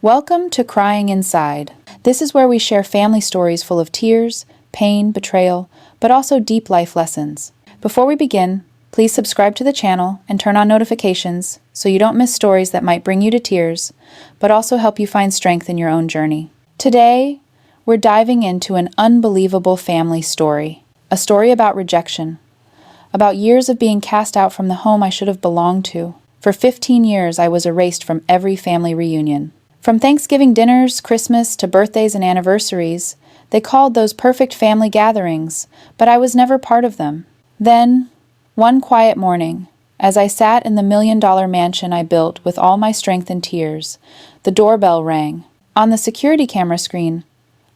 Welcome to Crying Inside. This is where we share family stories full of tears, pain, betrayal, but also deep life lessons. Before we begin, please subscribe to the channel and turn on notifications so you don't miss stories that might bring you to tears, but also help you find strength in your own journey. Today, we're diving into an unbelievable family story, a story about rejection, about years of being cast out from the home I should have belonged to. For 15 years, I was erased from every family reunion. From Thanksgiving dinners, Christmas, to birthdays and anniversaries, they called those perfect family gatherings, but I was never part of them. Then, one quiet morning, as I sat in the $1 million mansion I built with all my strength and tears, the doorbell rang. On the security camera screen,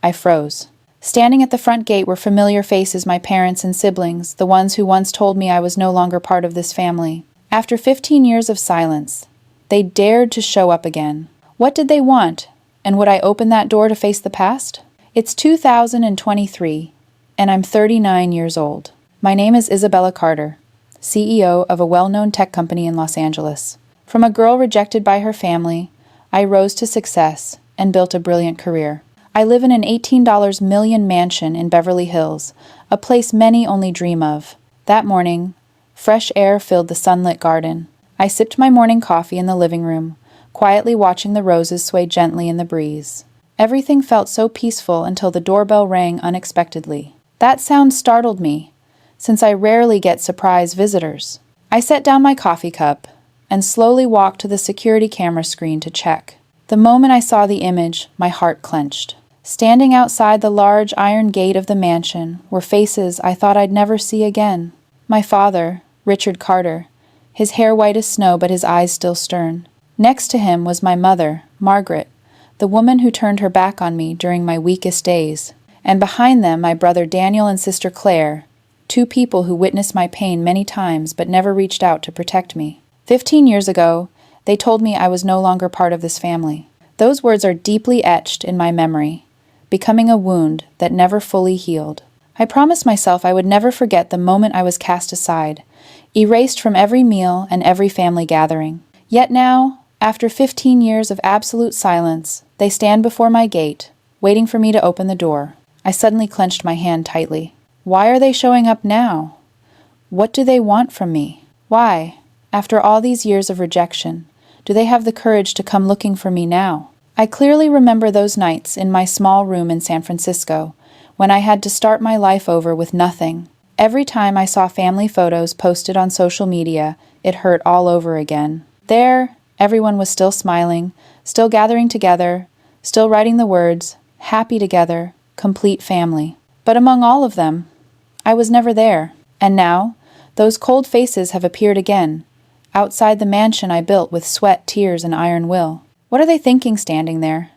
I froze. Standing at the front gate were familiar faces, my parents and siblings, the ones who once told me I was no longer part of this family. After 15 years of silence, they dared to show up again. What did they want, and would I open that door to face the past? It's 2023, and I'm 39 years old. My name is Isabella Carter, CEO of a well-known tech company in Los Angeles. From a girl rejected by her family, I rose to success and built a brilliant career. I live in an $18 million mansion in Beverly Hills, a place many only dream of. That morning, fresh air filled the sunlit garden. I sipped my morning coffee in the living room, quietly watching the roses sway gently in the breeze. Everything felt so peaceful until the doorbell rang unexpectedly. That sound startled me, since I rarely get surprise visitors. I set down my coffee cup and slowly walked to the security camera screen to check. The moment I saw the image, my heart clenched. Standing outside the large iron gate of the mansion were faces I thought I'd never see again. My father, Richard Carter, his hair white as snow but his eyes still stern. Next to him was my mother, Margaret, the woman who turned her back on me during my weakest days. And behind them, my brother Daniel and sister Claire, two people who witnessed my pain many times but never reached out to protect me. 15 years ago, they told me I was no longer part of this family. Those words are deeply etched in my memory, becoming a wound that never fully healed. I promised myself I would never forget the moment I was cast aside, erased from every meal and every family gathering. Yet now, after 15 years of absolute silence, they stand before my gate, waiting for me to open the door. I suddenly clenched my hand tightly. Why are they showing up now? What do they want from me? Why, after all these years of rejection, do they have the courage to come looking for me now? I clearly remember those nights in my small room in San Francisco, when I had to start my life over with nothing. Every time I saw family photos posted on social media, it hurt all over again. There, everyone was still smiling, still gathering together, still writing the words, happy together, complete family. But among all of them, I was never there. And now, those cold faces have appeared again, outside the mansion I built with sweat, tears, and iron will. What are they thinking standing there?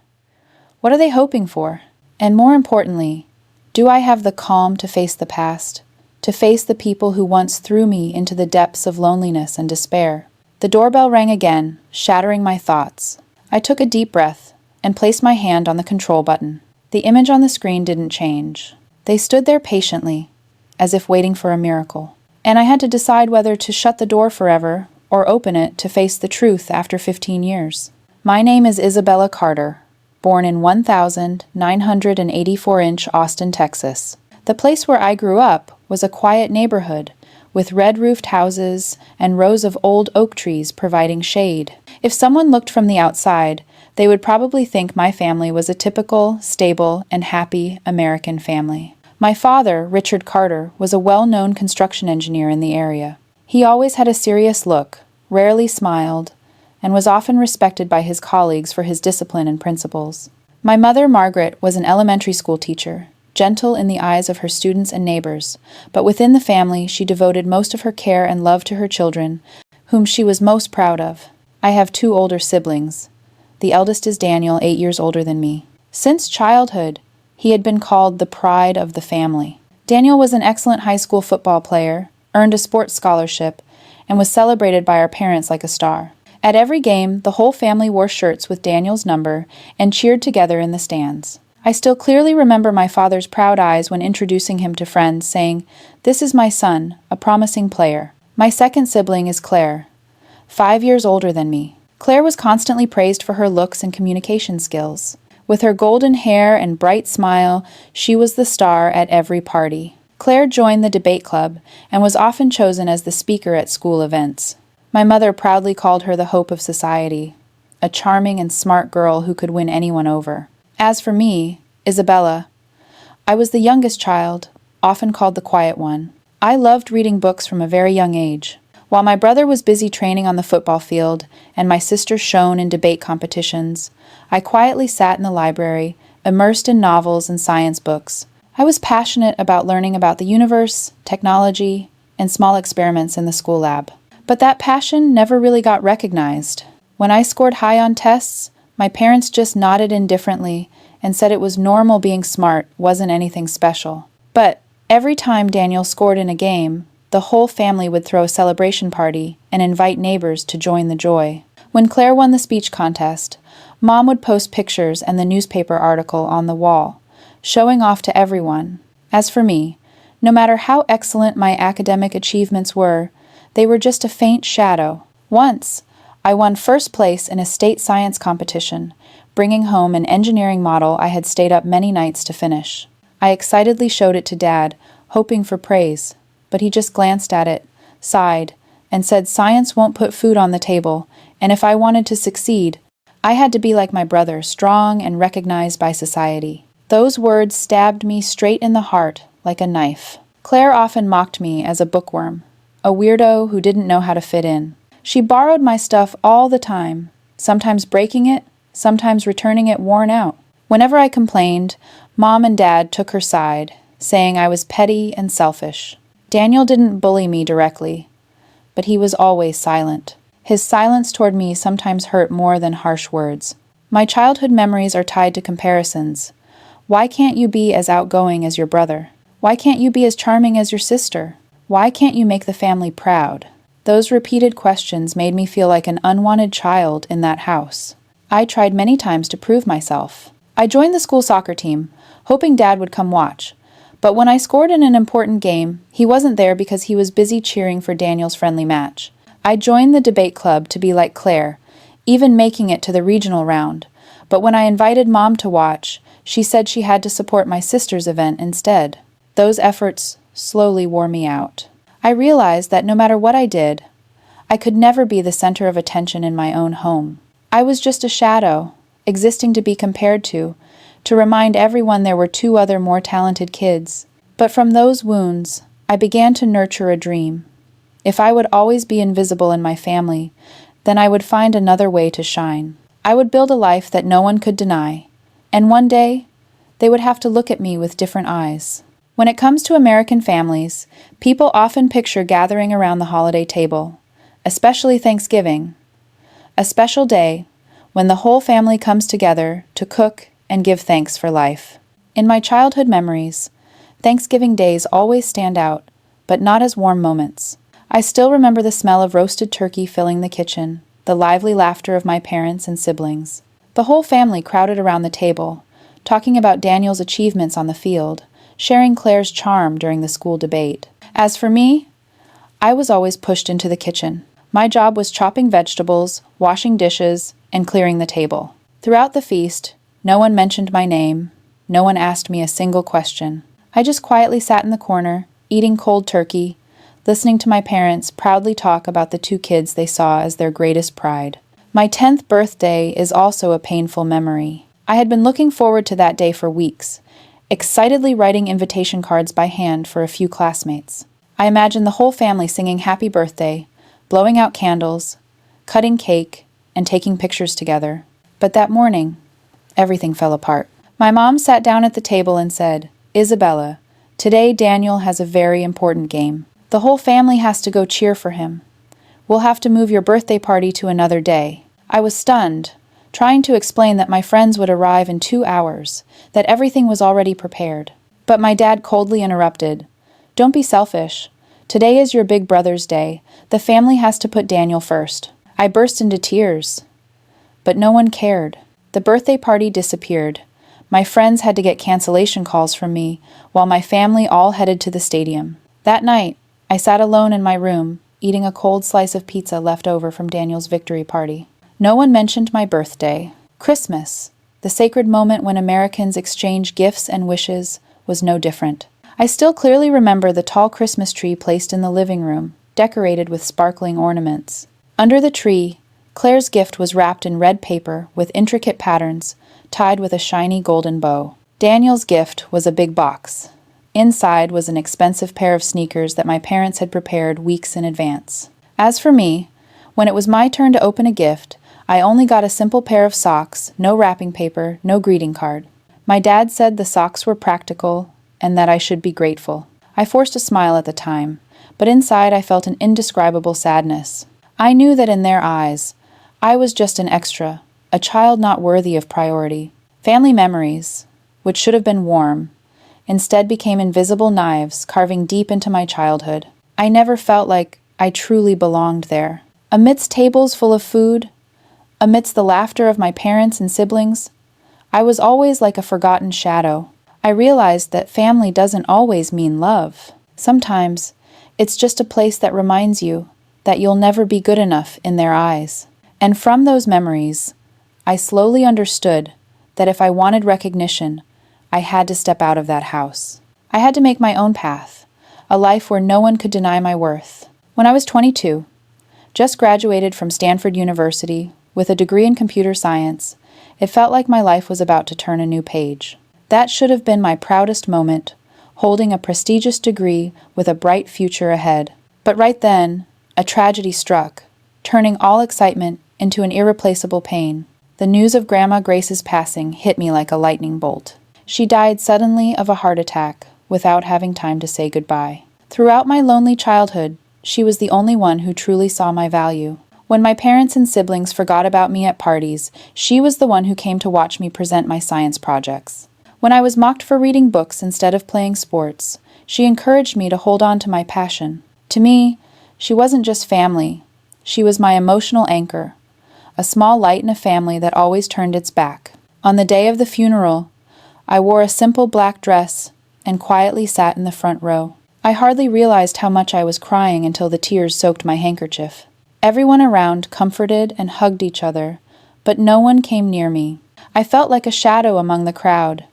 What are they hoping for? And more importantly, do I have the calm to face the past, to face the people who once threw me into the depths of loneliness and despair? The doorbell rang again, shattering my thoughts. I took a deep breath and placed my hand on the control button. The image on the screen didn't change. They stood there patiently, as if waiting for a miracle. And I had to decide whether to shut the door forever or open it to face the truth after 15 years. My name is Isabella Carter, born in 1984-inch Austin, Texas. The place where I grew up was a quiet neighborhood, with red-roofed houses and rows of old oak trees providing shade. If someone looked from the outside, they would probably think my family was a typical, stable, and happy American family. My father, Richard Carter, was a well-known construction engineer in the area. He always had a serious look, rarely smiled, and was often respected by his colleagues for his discipline and principles. My mother, Margaret, was an elementary school teacher, gentle in the eyes of her students and neighbors, but within the family she devoted most of her care and love to her children, whom she was most proud of. I have two older siblings. The eldest is Daniel, 8 years older than me. Since childhood, he had been called the pride of the family. Daniel was an excellent high school football player, earned a sports scholarship, and was celebrated by our parents like a star. At every game, the whole family wore shirts with Daniel's number and cheered together in the stands. I still clearly remember my father's proud eyes when introducing him to friends, saying, "This is my son, a promising player." My second sibling is Claire, 5 years older than me. Claire was constantly praised for her looks and communication skills. With her golden hair and bright smile, she was the star at every party. Claire joined the debate club and was often chosen as the speaker at school events. My mother proudly called her the hope of society, a charming and smart girl who could win anyone over. As for me, Isabella, I was the youngest child, often called the quiet one. I loved reading books from a very young age. While my brother was busy training on the football field and my sister shone in debate competitions, I quietly sat in the library, immersed in novels and science books. I was passionate about learning about the universe, technology, and small experiments in the school lab. But that passion never really got recognized. When I scored high on tests, my parents just nodded indifferently and said it was normal being smart, wasn't anything special. But every time Daniel scored in a game, the whole family would throw a celebration party and invite neighbors to join the joy. When Claire won the speech contest, Mom would post pictures and the newspaper article on the wall, showing off to everyone. As for me, no matter how excellent my academic achievements were, they were just a faint shadow. Once, I won first place in a state science competition, bringing home an engineering model I had stayed up many nights to finish. I excitedly showed it to Dad, hoping for praise, but he just glanced at it, sighed, and said science won't put food on the table, and if I wanted to succeed, I had to be like my brother, strong and recognized by society. Those words stabbed me straight in the heart, like a knife. Claire often mocked me as a bookworm, a weirdo who didn't know how to fit in. She borrowed my stuff all the time, sometimes breaking it, sometimes returning it worn out. Whenever I complained, Mom and Dad took her side, saying I was petty and selfish. Daniel didn't bully me directly, but he was always silent. His silence toward me sometimes hurt more than harsh words. My childhood memories are tied to comparisons. Why can't you be as outgoing as your brother? Why can't you be as charming as your sister? Why can't you make the family proud? Those repeated questions made me feel like an unwanted child in that house. I tried many times to prove myself. I joined the school soccer team, hoping Dad would come watch. But when I scored in an important game, he wasn't there because he was busy cheering for Daniel's friendly match. I joined the debate club to be like Claire, even making it to the regional round. But when I invited Mom to watch, she said she had to support my sister's event instead. Those efforts slowly wore me out. I realized that no matter what I did, I could never be the center of attention in my own home. I was just a shadow, existing to be compared to remind everyone there were two other more talented kids. But from those wounds, I began to nurture a dream. If I would always be invisible in my family, then I would find another way to shine. I would build a life that no one could deny, and one day, they would have to look at me with different eyes. When it comes to American families, people often picture gathering around the holiday table, especially Thanksgiving, a special day when the whole family comes together to cook and give thanks for life. In my childhood memories, Thanksgiving days always stand out, but not as warm moments. I still remember the smell of roasted turkey filling the kitchen, the lively laughter of my parents and siblings. The whole family crowded around the table, talking about Daniel's achievements on the field, sharing Claire's charm during the school debate. As for me, I was always pushed into the kitchen. My job was chopping vegetables, washing dishes, and clearing the table. Throughout the feast, no one mentioned my name. No one asked me a single question. I just quietly sat in the corner, eating cold turkey, listening to my parents proudly talk about the two kids they saw as their greatest pride. My 10th birthday is also a painful memory. I had been looking forward to that day for weeks, excitedly writing invitation cards by hand for a few classmates. I imagined the whole family singing happy birthday, blowing out candles, cutting cake, and taking pictures together. But that morning, everything fell apart. My mom sat down at the table and said, "Isabella, today Daniel has a very important game. The whole family has to go cheer for him. We'll have to move your birthday party to another day." I was stunned, trying to explain that my friends would arrive in 2 hours, that everything was already prepared. But my dad coldly interrupted, "Don't be selfish. Today is your big brother's day. The family has to put Daniel first." I burst into tears, but no one cared. The birthday party disappeared. My friends had to get cancellation calls from me, while my family all headed to the stadium. That night, I sat alone in my room, eating a cold slice of pizza left over from Daniel's victory party. No one mentioned my birthday. Christmas, the sacred moment when Americans exchange gifts and wishes, was no different. I still clearly remember the tall Christmas tree placed in the living room, decorated with sparkling ornaments. Under the tree, Claire's gift was wrapped in red paper with intricate patterns, tied with a shiny golden bow. Daniel's gift was a big box. Inside was an expensive pair of sneakers that my parents had prepared weeks in advance. As for me, when it was my turn to open a gift, I only got a simple pair of socks, no wrapping paper, no greeting card. My dad said the socks were practical and that I should be grateful. I forced a smile at the time, but inside I felt an indescribable sadness. I knew that in their eyes, I was just an extra, a child not worthy of priority. Family memories, which should have been warm, instead became invisible knives carving deep into my childhood. I never felt like I truly belonged there. Amidst tables full of food, amidst the laughter of my parents and siblings, I was always like a forgotten shadow. I realized that family doesn't always mean love. Sometimes, it's just a place that reminds you that you'll never be good enough in their eyes. And from those memories, I slowly understood that if I wanted recognition, I had to step out of that house. I had to make my own path, a life where no one could deny my worth. When I was 22, just graduated from Stanford University with a degree in computer science, it felt like my life was about to turn a new page. That should have been my proudest moment, holding a prestigious degree with a bright future ahead. But right then, a tragedy struck, turning all excitement into an irreplaceable pain. The news of Grandma Grace's passing hit me like a lightning bolt. She died suddenly of a heart attack, without having time to say goodbye. Throughout my lonely childhood, she was the only one who truly saw my value. When my parents and siblings forgot about me at parties, she was the one who came to watch me present my science projects. When I was mocked for reading books instead of playing sports, she encouraged me to hold on to my passion. To me, she wasn't just family. She was my emotional anchor, a small light in a family that always turned its back. On the day of the funeral, I wore a simple black dress and quietly sat in the front row. I hardly realized how much I was crying until the tears soaked my handkerchief. Everyone around comforted and hugged each other, but no one came near me. I felt like a shadow among the crowd,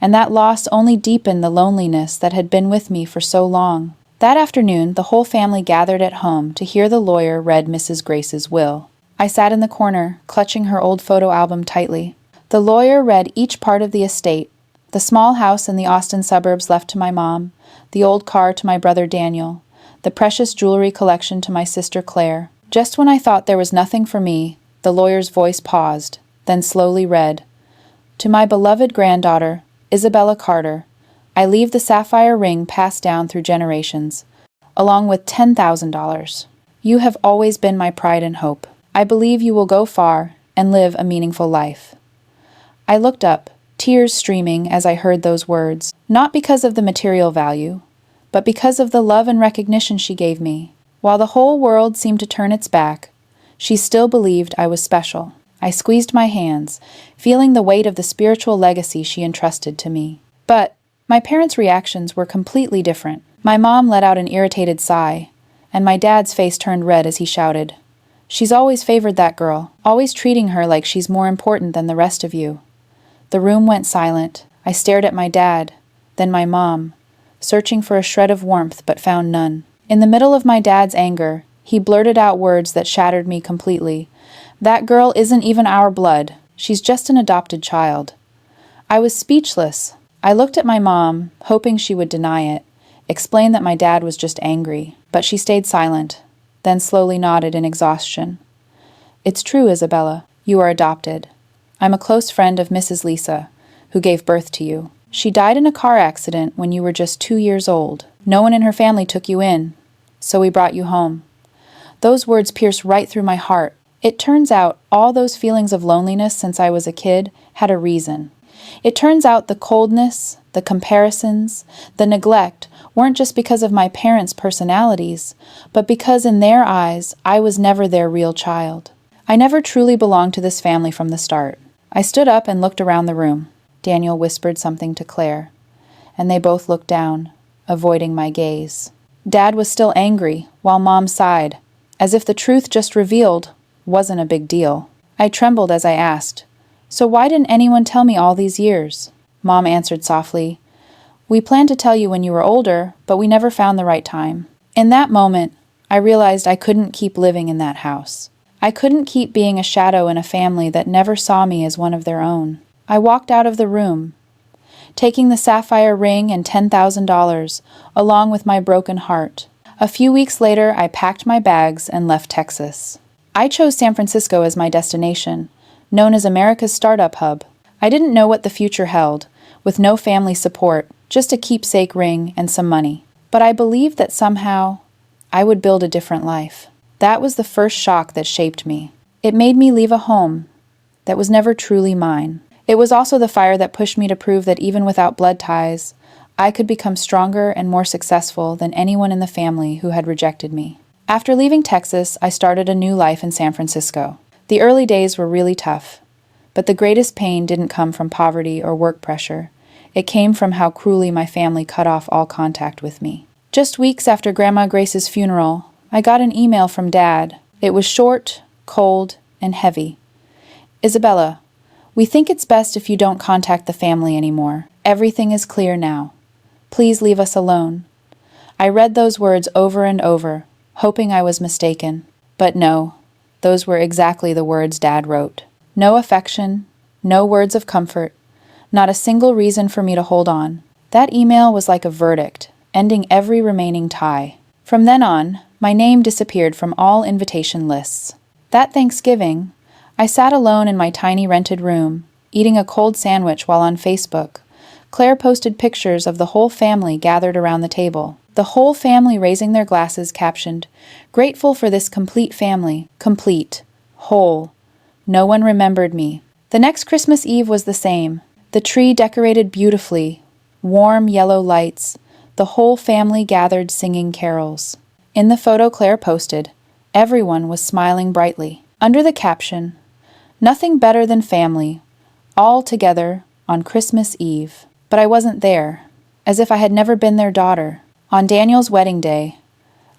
and that loss only deepened the loneliness that had been with me for so long. That afternoon, the whole family gathered at home to hear the lawyer read Mrs. Grace's will. I sat in the corner, clutching her old photo album tightly. The lawyer read each part of the estate, the small house in the Austin suburbs left to my mom, the old car to my brother Daniel, the precious jewelry collection to my sister Claire. Just when I thought there was nothing for me, the lawyer's voice paused, then slowly read, "To my beloved granddaughter, Isabella Carter, I leave the sapphire ring passed down through generations, along with $10,000. You have always been my pride and hope. I believe you will go far and live a meaningful life." I looked up, tears streaming as I heard those words, not because of the material value, but because of the love and recognition she gave me. While the whole world seemed to turn its back, she still believed I was special. I squeezed my hands, feeling the weight of the spiritual legacy she entrusted to me. But my parents' reactions were completely different. My mom let out an irritated sigh, and my dad's face turned red as he shouted, "She's always favored that girl, always treating her like she's more important than the rest of you." The room went silent. I stared at my dad, then my mom, searching for a shred of warmth but found none. In the middle of my dad's anger, he blurted out words that shattered me completely. "That girl isn't even our blood. She's just an adopted child." I was speechless. I looked at my mom, hoping she would deny it, explain that my dad was just angry, but she stayed silent, then slowly nodded in exhaustion. "It's true, Isabella. You are adopted. I'm a close friend of Mrs. Lisa, who gave birth to you. She died in a car accident when you were just 2 years old. No one in her family took you in, so we brought you home." Those words pierced right through my heart. It turns out all those feelings of loneliness since I was a kid had a reason. It turns out the coldness, the comparisons, the neglect weren't just because of my parents' personalities, but because in their eyes, I was never their real child. I never truly belonged to this family from the start. I stood up and looked around the room. Daniel whispered something to Claire, and they both looked down, avoiding my gaze. Dad was still angry, while Mom sighed, as if the truth just revealed wasn't a big deal. I trembled as I asked, "So why didn't anyone tell me all these years?" Mom answered softly, "We planned to tell you when you were older, but we never found the right time." In that moment, I realized I couldn't keep living in that house. I couldn't keep being a shadow in a family that never saw me as one of their own. I walked out of the room, taking the sapphire ring and $10,000, along with my broken heart. A few weeks later, I packed my bags and left Texas. I chose San Francisco as my destination, known as America's startup hub. I didn't know what the future held, with no family support, just a keepsake ring and some money. But I believed that somehow I would build a different life. That was the first shock that shaped me. It made me leave a home that was never truly mine. It was also the fire that pushed me to prove that even without blood ties, I could become stronger and more successful than anyone in the family who had rejected me. After leaving Texas, I started a new life in San Francisco. The early days were really tough, but the greatest pain didn't come from poverty or work pressure. It came from how cruelly my family cut off all contact with me. Just weeks after Grandma Grace's funeral, I got an email from Dad. It was short, cold, and heavy. "Isabella, we think it's best if you don't contact the family anymore. Everything is clear now. Please leave us alone." I read those words over and over, hoping I was mistaken. But no, those were exactly the words Dad wrote. No affection, no words of comfort, not a single reason for me to hold on. That email was like a verdict, ending every remaining tie. From then on, my name disappeared from all invitation lists. That Thanksgiving, I sat alone in my tiny rented room, eating a cold sandwich while on Facebook. Claire posted pictures of the whole family gathered around the table. The whole family raising their glasses, captioned, "Grateful for this complete family. Complete. Whole." No one remembered me. The next Christmas Eve was the same. The tree decorated beautifully, warm yellow lights, the whole family gathered singing carols. In the photo Claire posted, everyone was smiling brightly. Under the caption, "Nothing better than family, all together on Christmas Eve." But I wasn't there, as if I had never been their daughter. On Daniel's wedding day,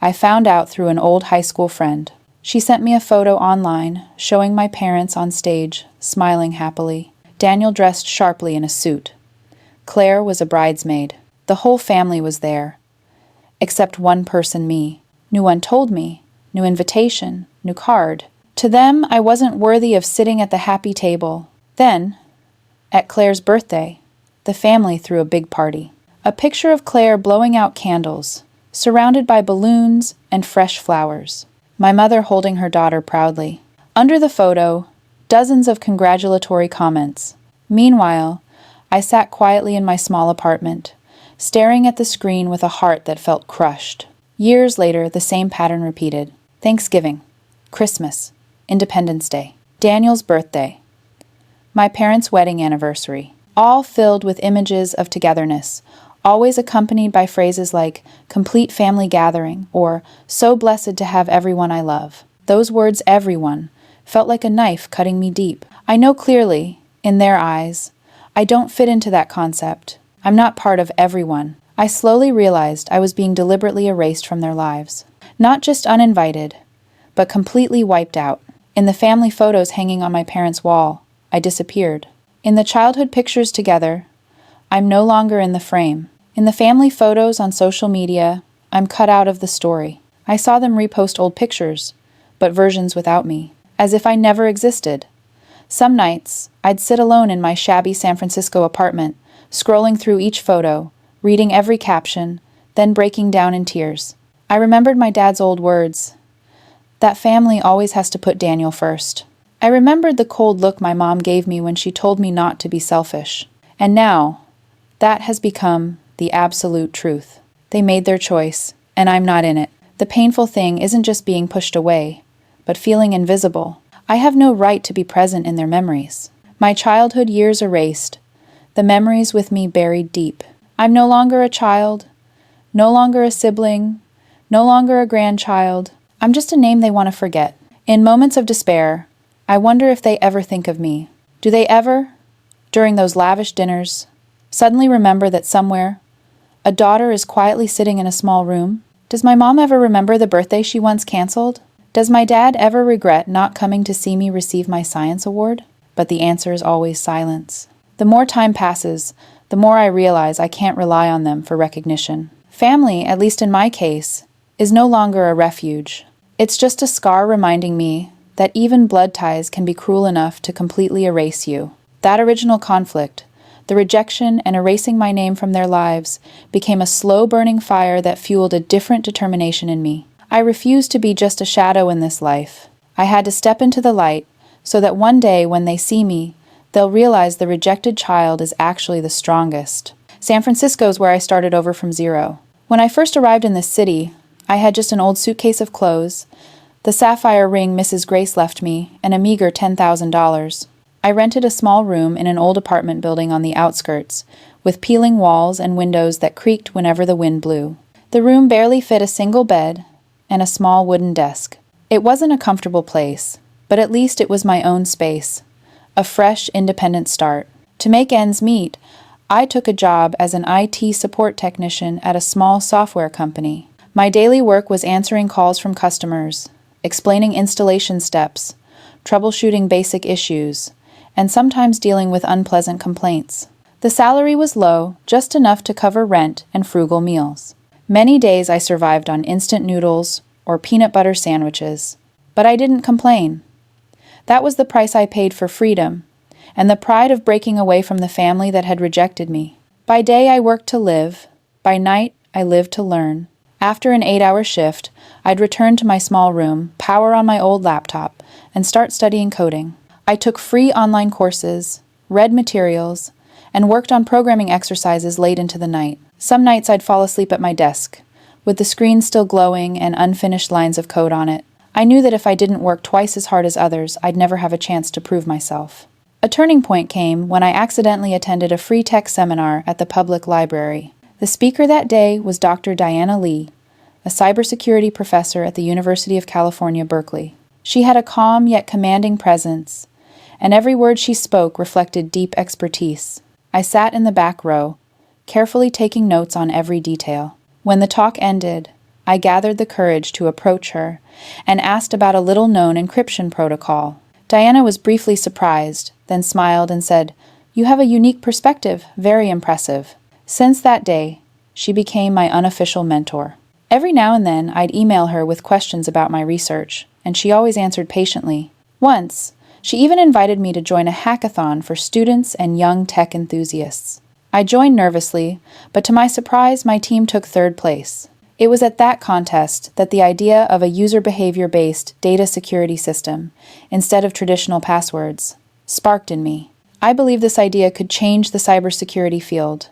I found out through an old high school friend. She sent me a photo online showing my parents on stage, smiling happily. Daniel dressed sharply in a suit. Claire was a bridesmaid. The whole family was there, except one person, me. New one told me, new invitation, new card. To them, I wasn't worthy of sitting at the happy table. Then, at Claire's birthday, the family threw a big party. A picture of Claire blowing out candles, surrounded by balloons and fresh flowers. My mother holding her daughter proudly. Under the photo, dozens of congratulatory comments. Meanwhile, I sat quietly in my small apartment, staring at the screen with a heart that felt crushed. Years later, the same pattern repeated. Thanksgiving, Christmas, Independence Day, Daniel's birthday, my parents' wedding anniversary, all filled with images of togetherness, always accompanied by phrases like complete family gathering or so blessed to have everyone I love. Those words, everyone, felt like a knife cutting me deep. I know clearly, in their eyes, I don't fit into that concept. I'm not part of everyone. I slowly realized I was being deliberately erased from their lives. Not just uninvited, but completely wiped out. In the family photos hanging on my parents' wall, I disappeared. In the childhood pictures together, I'm no longer in the frame. In the family photos on social media, I'm cut out of the story. I saw them repost old pictures, but versions without me, as if I never existed. Some nights, I'd sit alone in my shabby San Francisco apartment, scrolling through each photo, reading every caption, then breaking down in tears. I remembered my dad's old words. That family always has to put Daniel first. I remembered the cold look my mom gave me when she told me not to be selfish. And now, that has become the absolute truth. They made their choice, and I'm not in it. The painful thing isn't just being pushed away, but feeling invisible. I have no right to be present in their memories. My childhood years erased, the memories with me buried deep. I'm no longer a child, no longer a sibling, no longer a grandchild. I'm just a name they want to forget. In moments of despair, I wonder if they ever think of me. Do they ever, during those lavish dinners, suddenly remember that somewhere, a daughter is quietly sitting in a small room? Does my mom ever remember the birthday she once canceled? Does my dad ever regret not coming to see me receive my science award? But the answer is always silence. The more time passes, the more I realize I can't rely on them for recognition. Family, at least in my case, is no longer a refuge. It's just a scar reminding me that even blood ties can be cruel enough to completely erase you. That original conflict, the rejection and erasing my name from their lives, became a slow-burning fire that fueled a different determination in me. I refused to be just a shadow in this life. I had to step into the light so that one day when they see me, they'll realize the rejected child is actually the strongest. San Francisco is where I started over from zero. When I first arrived in this city, I had just an old suitcase of clothes, the sapphire ring Mrs. Grace left me, and a meager $10,000. I rented a small room in an old apartment building on the outskirts, with peeling walls and windows that creaked whenever the wind blew. The room barely fit a single bed and a small wooden desk. It wasn't a comfortable place, but at least it was my own space, a fresh, independent start. To make ends meet, I took a job as an IT support technician at a small software company. My daily work was answering calls from customers, explaining installation steps, troubleshooting basic issues, and sometimes dealing with unpleasant complaints. The salary was low, just enough to cover rent and frugal meals. Many days I survived on instant noodles or peanut butter sandwiches, but I didn't complain. That was the price I paid for freedom, and the pride of breaking away from the family that had rejected me. By day I worked to live, by night I lived to learn. After an 8-hour shift, I'd return to my small room, power on my old laptop, and start studying coding. I took free online courses, read materials, and worked on programming exercises late into the night. Some nights I'd fall asleep at my desk, with the screen still glowing and unfinished lines of code on it. I knew that if I didn't work twice as hard as others, I'd never have a chance to prove myself. A turning point came when I accidentally attended a free tech seminar at the public library. The speaker that day was Dr. Diana Lee, a cybersecurity professor at the University of California, Berkeley. She had a calm yet commanding presence, and every word she spoke reflected deep expertise. I sat in the back row, carefully taking notes on every detail. When the talk ended, I gathered the courage to approach her and asked about a little-known encryption protocol. Diana was briefly surprised, then smiled and said, "You have a unique perspective, very impressive." Since that day, she became my unofficial mentor. Every now and then, I'd email her with questions about my research, and she always answered patiently. Once, she even invited me to join a hackathon for students and young tech enthusiasts. I joined nervously, but to my surprise, my team took third place. It was at that contest that the idea of a user behavior-based data security system, instead of traditional passwords, sparked in me. I believed this idea could change the cybersecurity field,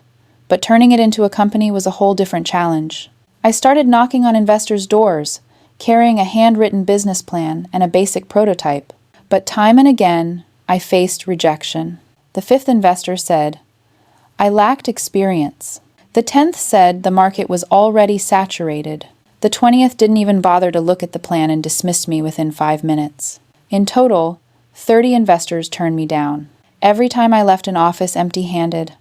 but turning it into a company was a whole different challenge. I started knocking on investors' doors, carrying a handwritten business plan and a basic prototype. But time and again, I faced rejection. The fifth investor said, I lacked experience. The 10th said the market was already saturated. The 20th didn't even bother to look at the plan and dismissed me within 5 minutes. In total, 30 investors turned me down. Every time I left an office empty-handed,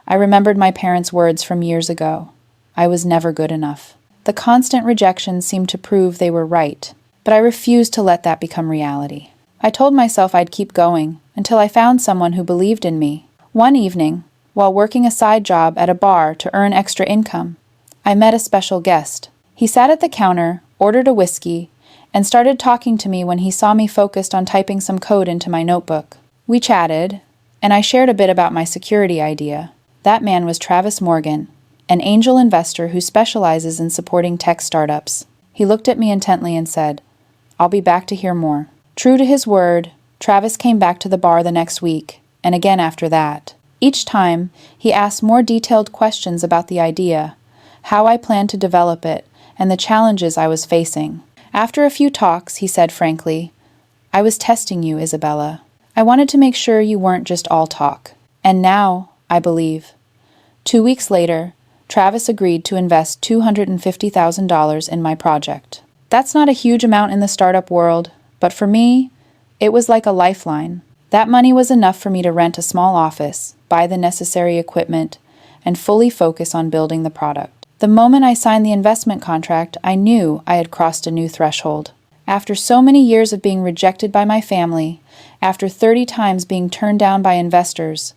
I remembered my parents' words from years ago. I was never good enough. The constant rejection seemed to prove they were right, but I refused to let that become reality. I told myself I'd keep going until I found someone who believed in me. One evening, while working a side job at a bar to earn extra income, I met a special guest. He sat at the counter, ordered a whiskey, and started talking to me when he saw me focused on typing some code into my notebook. We chatted, and I shared a bit about my security idea. That man was Travis Morgan, an angel investor who specializes in supporting tech startups. He looked at me intently and said, "I'll be back to hear more." True to his word, Travis came back to the bar the next week, and again after that. Each time, he asked more detailed questions about the idea, how I planned to develop it, and the challenges I was facing. After a few talks, he said frankly, "I was testing you, Isabella. I wanted to make sure you weren't just all talk." And now, I believe. 2 weeks later, Travis agreed to invest $250,000 in my project. That's not a huge amount in the startup world, but for me, it was like a lifeline. That money was enough for me to rent a small office, buy the necessary equipment, and fully focus on building the product. The moment I signed the investment contract, I knew I had crossed a new threshold. After so many years of being rejected by my family, after 30 times being turned down by investors,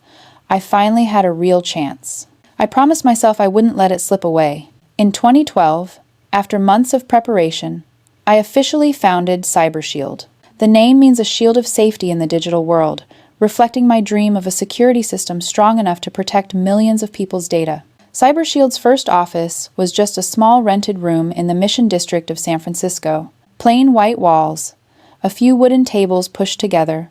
I finally had a real chance. I promised myself I wouldn't let it slip away. In 2012, after months of preparation, I officially founded CyberShield. The name means a shield of safety in the digital world, reflecting my dream of a security system strong enough to protect millions of people's data. CyberShield's first office was just a small rented room in the Mission District of San Francisco. Plain white walls, a few wooden tables pushed together,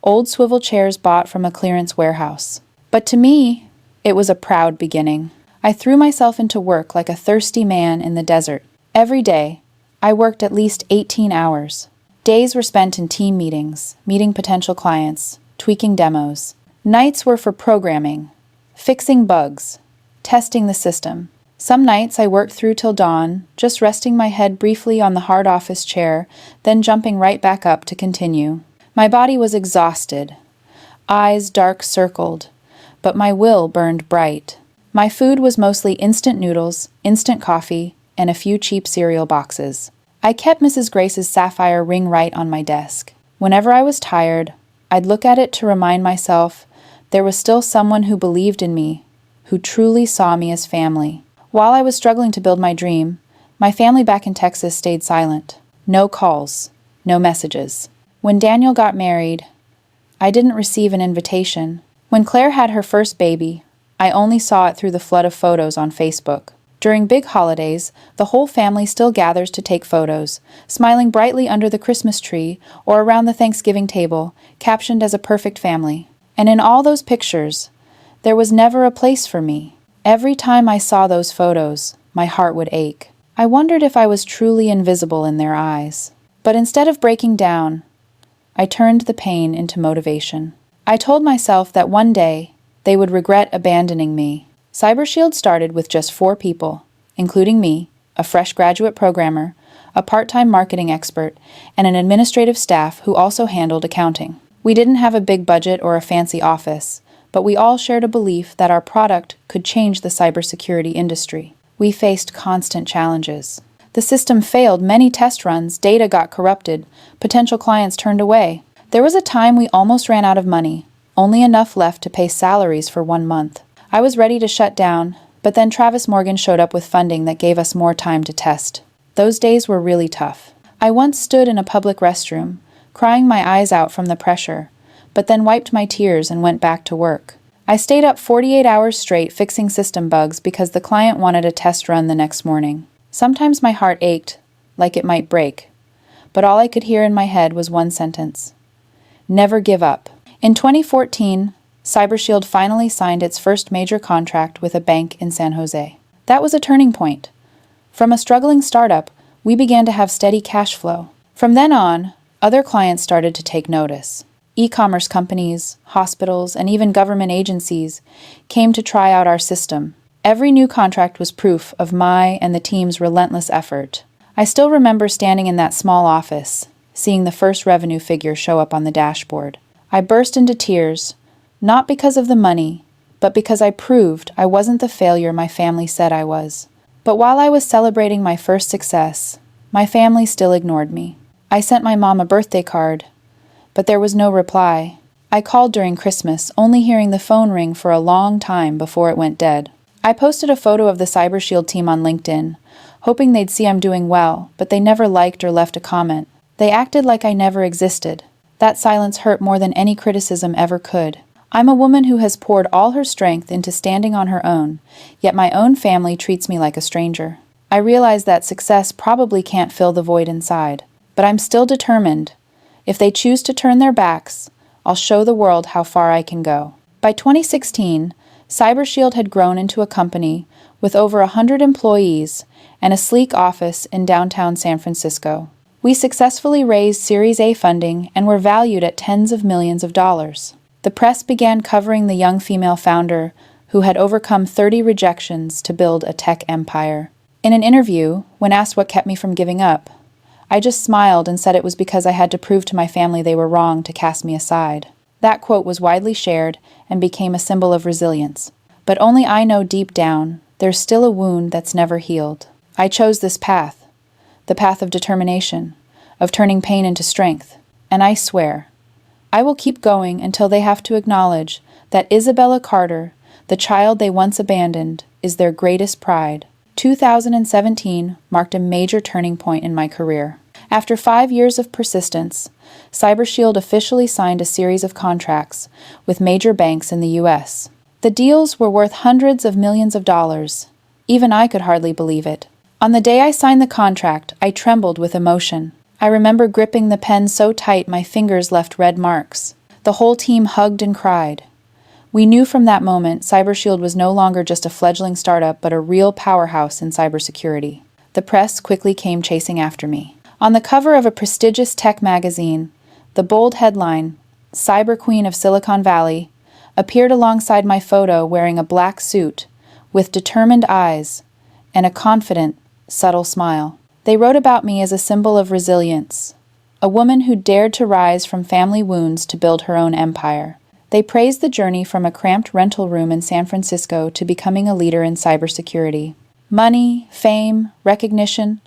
old swivel chairs bought from a clearance warehouse. But to me, it was a proud beginning. I threw myself into work like a thirsty man in the desert. Every day, I worked at least 18 hours. Days were spent in team meetings, meeting potential clients, tweaking demos. Nights were for programming, fixing bugs, testing the system. Some nights I worked through till dawn, just resting my head briefly on the hard office chair, then jumping right back up to continue. My body was exhausted, eyes dark circled, but my will burned bright. My food was mostly instant noodles, instant coffee, and a few cheap cereal boxes. I kept Mrs. Grace's sapphire ring right on my desk. Whenever I was tired, I'd look at it to remind myself there was still someone who believed in me, who truly saw me as family. While I was struggling to build my dream, my family back in Texas stayed silent. No calls, no messages. When Daniel got married, I didn't receive an invitation. When Claire had her first baby, I only saw it through the flood of photos on Facebook. During big holidays, the whole family still gathers to take photos, smiling brightly under the Christmas tree or around the Thanksgiving table, captioned as a perfect family. And in all those pictures, there was never a place for me. Every time I saw those photos, my heart would ache. I wondered if I was truly invisible in their eyes. But instead of breaking down, I turned the pain into motivation. I told myself that one day they would regret abandoning me. CyberShield started with just 4 people, including me, a fresh graduate programmer, a part-time marketing expert, and an administrative staff who also handled accounting. We didn't have a big budget or a fancy office, but we all shared a belief that our product could change the cybersecurity industry. We faced constant challenges. The system failed many test runs, data got corrupted, potential clients turned away. There was a time we almost ran out of money, only enough left to pay salaries for 1 month. I was ready to shut down, but then Travis Morgan showed up with funding that gave us more time to test. Those days were really tough. I once stood in a public restroom, crying my eyes out from the pressure, but then wiped my tears and went back to work. I stayed up 48 hours straight fixing system bugs because the client wanted a test run the next morning. Sometimes my heart ached, like it might break, but all I could hear in my head was one sentence: never give up. In 2014, CyberShield finally signed its first major contract with a bank in San Jose. That was a turning point. From a struggling startup, we began to have steady cash flow. From then on, other clients started to take notice. E-commerce companies, hospitals, and even government agencies came to try out our system. Every new contract was proof of my and the team's relentless effort. I still remember standing in that small office, seeing the first revenue figure show up on the dashboard. I burst into tears, not because of the money, but because I proved I wasn't the failure my family said I was. But while I was celebrating my first success, my family still ignored me. I sent my mom a birthday card, but there was no reply. I called during Christmas, only hearing the phone ring for a long time before it went dead. I posted a photo of the CyberShield team on LinkedIn, hoping they'd see I'm doing well, but they never liked or left a comment. They acted like I never existed. That silence hurt more than any criticism ever could. I'm a woman who has poured all her strength into standing on her own, yet my own family treats me like a stranger. I realize that success probably can't fill the void inside, but I'm still determined. If they choose to turn their backs, I'll show the world how far I can go. By 2016, CyberShield had grown into a company with over 100 employees and a sleek office in downtown San Francisco. We successfully raised Series A funding and were valued at tens of millions of dollars. The press began covering the young female founder who had overcome 30 rejections to build a tech empire. In an interview, when asked what kept me from giving up, I just smiled and said it was because I had to prove to my family they were wrong to cast me aside. That quote was widely shared and became a symbol of resilience. But only I know deep down, there's still a wound that's never healed. I chose this path, the path of determination, of turning pain into strength. And I swear, I will keep going until they have to acknowledge that Isabella Carter, the child they once abandoned, is their greatest pride. 2017 marked a major turning point in my career. After 5 years of persistence, CyberShield officially signed a series of contracts with major banks in the U.S. The deals were worth hundreds of millions of dollars. Even I could hardly believe it. On the day I signed the contract, I trembled with emotion. I remember gripping the pen so tight my fingers left red marks. The whole team hugged and cried. We knew from that moment CyberShield was no longer just a fledgling startup but a real powerhouse in cybersecurity. The press quickly came chasing after me. On the cover of a prestigious tech magazine, the bold headline, "Cyber Queen of Silicon Valley," appeared alongside my photo wearing a black suit, with determined eyes, and a confident, subtle smile. They wrote about me as a symbol of resilience, a woman who dared to rise from family wounds to build her own empire. They praised the journey from a cramped rental room in San Francisco to becoming a leader in cybersecurity. Money, fame, recognition,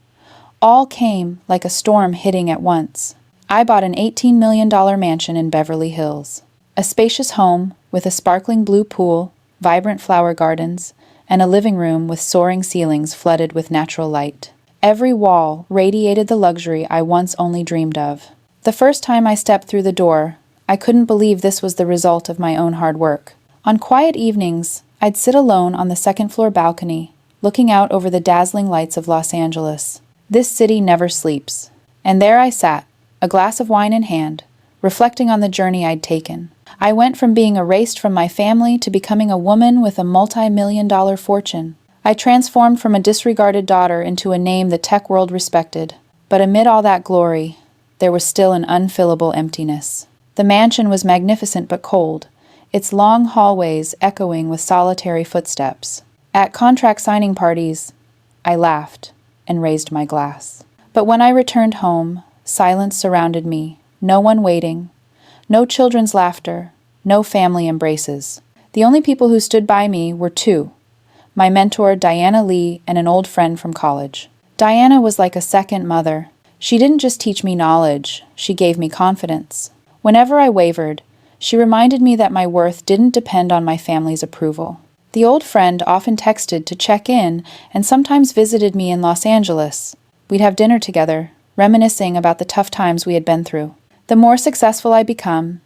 all came like a storm hitting at once. I bought an $18 million mansion in Beverly Hills, a spacious home with a sparkling blue pool, vibrant flower gardens, and a living room with soaring ceilings flooded with natural light. Every wall radiated the luxury I once only dreamed of. The first time I stepped through the door, I couldn't believe this was the result of my own hard work. On quiet evenings, I'd sit alone on the second-floor balcony, looking out over the dazzling lights of Los Angeles. This city never sleeps. And there I sat, a glass of wine in hand, reflecting on the journey I'd taken. I went from being erased from my family to becoming a woman with a multi-million-dollar fortune. I transformed from a disregarded daughter into a name the tech world respected. But amid all that glory, there was still an unfillable emptiness. The mansion was magnificent but cold, its long hallways echoing with solitary footsteps. At contract signing parties, I laughed and raised my glass. But when I returned home, silence surrounded me, no one waiting, no children's laughter, no family embraces. The only people who stood by me were two, my mentor Diana Lee and an old friend from college. Diana was like a second mother. She didn't just teach me knowledge, she gave me confidence. Whenever I wavered, she reminded me that my worth didn't depend on my family's approval. The old friend often texted to check in and sometimes visited me in Los Angeles. We'd have dinner together, reminiscing about the tough times we had been through. The more successful I become,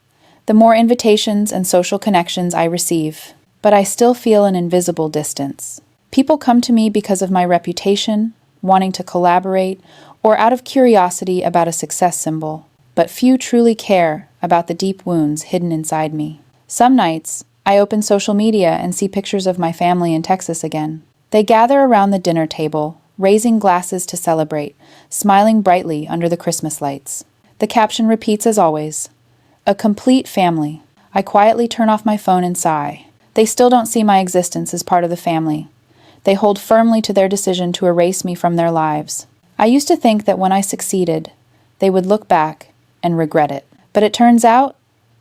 the more invitations and social connections I receive, but I still feel an invisible distance. People come to me because of my reputation, wanting to collaborate, or out of curiosity about a success symbol. But few truly care about the deep wounds hidden inside me. Some nights, I open social media and see pictures of my family in Texas again. They gather around the dinner table, raising glasses to celebrate, smiling brightly under the Christmas lights. The caption repeats as always, "A complete family." I quietly turn off my phone and sigh. They still don't see my existence as part of the family. They hold firmly to their decision to erase me from their lives. I used to think that when I succeeded, they would look back and regret it. But it turns out,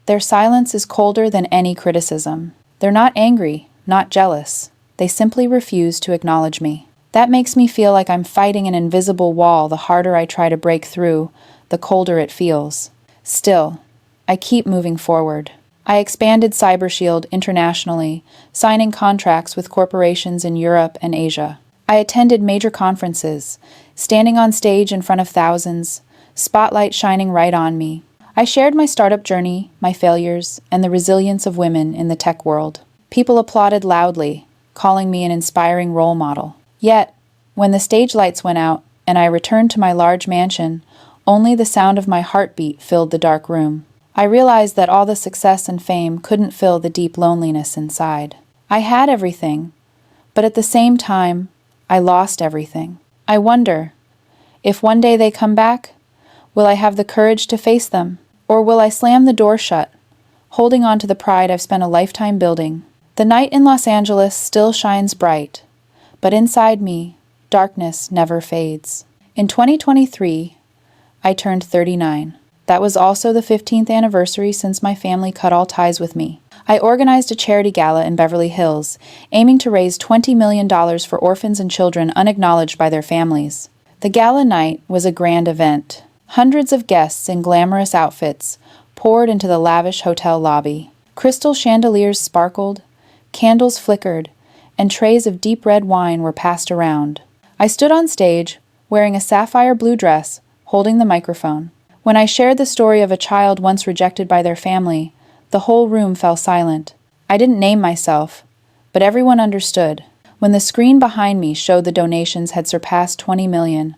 their silence is colder than any criticism. They're not angry, not jealous. They simply refuse to acknowledge me. That makes me feel like I'm fighting an invisible wall. The harder I try to break through, the colder it feels. Still, I keep moving forward. I expanded CyberShield internationally, signing contracts with corporations in Europe and Asia. I attended major conferences, standing on stage in front of thousands, spotlight shining right on me. I shared my startup journey, my failures, and the resilience of women in the tech world. People applauded loudly, calling me an inspiring role model. Yet, when the stage lights went out and I returned to my large mansion, only the sound of my heartbeat filled the dark room. I realized that all the success and fame couldn't fill the deep loneliness inside. I had everything, but at the same time, I lost everything. I wonder, if one day they come back, will I have the courage to face them? Or will I slam the door shut, holding on to the pride I've spent a lifetime building? The night in Los Angeles still shines bright, but inside me, darkness never fades. In 2023, I turned 39. That was also the 15th anniversary since my family cut all ties with me. I organized a charity gala in Beverly Hills, aiming to raise $20 million for orphans and children unacknowledged by their families. The gala night was a grand event. Hundreds of guests in glamorous outfits poured into the lavish hotel lobby. Crystal chandeliers sparkled, candles flickered, and trays of deep red wine were passed around. I stood on stage, wearing a sapphire blue dress, holding the microphone. When I shared the story of a child once rejected by their family, the whole room fell silent. I didn't name myself, but everyone understood. When the screen behind me showed the donations had surpassed 20 million,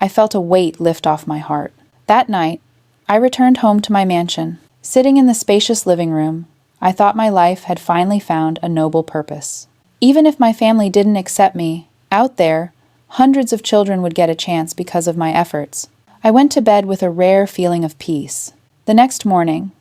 I felt a weight lift off my heart. That night, I returned home to my mansion. Sitting in the spacious living room, I thought my life had finally found a noble purpose. Even if my family didn't accept me, out there, hundreds of children would get a chance because of my efforts. I went to bed with a rare feeling of peace. The next morning,